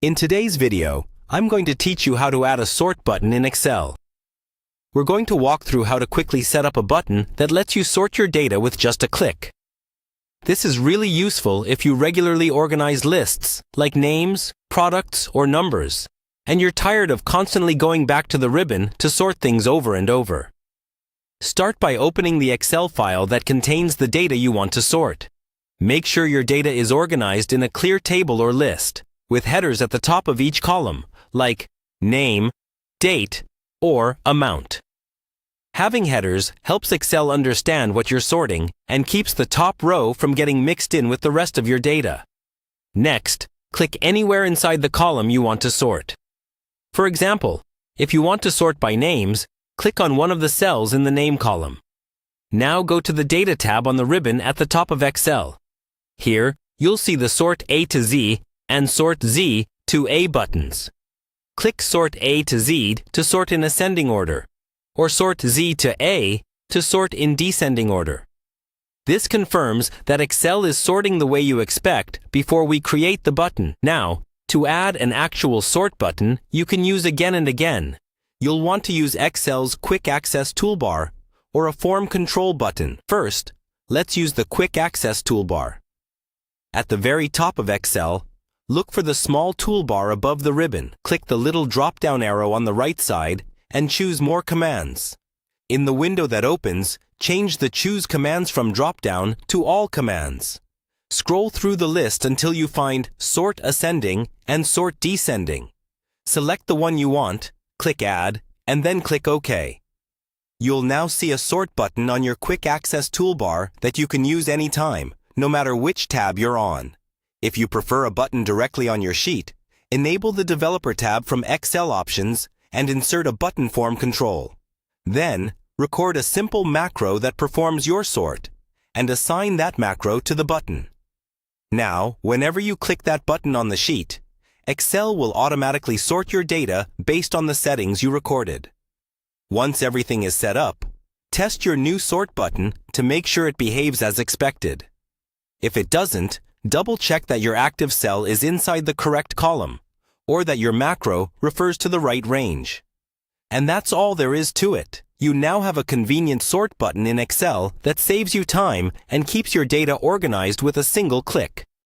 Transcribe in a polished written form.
In today's video, I'm going to teach you how to add a sort button in Excel. We're going to walk through how to quickly set up a button that lets you sort your data with just a click. This is really useful if you regularly organize lists, like names, products, or numbers, and you're tired of constantly going back to the ribbon to sort things over and over. Start by opening the Excel file that contains the data you want to sort. Make sure your data is organized in a clear table or list, with headers at the top of each column, like name, date, or amount. Having headers helps Excel understand what you're sorting and keeps the top row from getting mixed in with the rest of your data. Next, click anywhere inside the column you want to sort. For example, if you want to sort by names, click on one of the cells in the name column. Now go to the Data tab on the ribbon at the top of Excel. Here, you'll see the Sort A to Z and Sort Z to A buttons. Click Sort A to Z to sort in ascending order, or Sort Z to A to sort in descending order. This confirms that Excel is sorting the way you expect before we create the button. Now, to add an actual sort button you can use again and again, you'll want to use Excel's Quick Access toolbar or a Form Control button. First, let's use the Quick Access toolbar. At the very top of Excel, look for the small toolbar above the ribbon. Click the little drop-down arrow on the right side and choose More Commands. In the window that opens, change the Choose Commands from drop-down to All Commands. Scroll through the list until you find Sort Ascending and Sort Descending. Select the one you want, click Add, and then click OK. You'll now see a Sort button on your Quick Access toolbar that you can use anytime, no matter which tab you're on. If you prefer a button directly on your sheet, enable the Developer tab from Excel Options and insert a button form control. Then, record a simple macro that performs your sort, and assign that macro to the button. Now, whenever you click that button on the sheet, Excel will automatically sort your data based on the settings you recorded. Once everything is set up, test your new sort button to make sure it behaves as expected. If it doesn't, double-check that your active cell is inside the correct column, or that your macro refers to the right range. And that's all there is to it. You now have a convenient sort button in Excel that saves you time and keeps your data organized with a single click.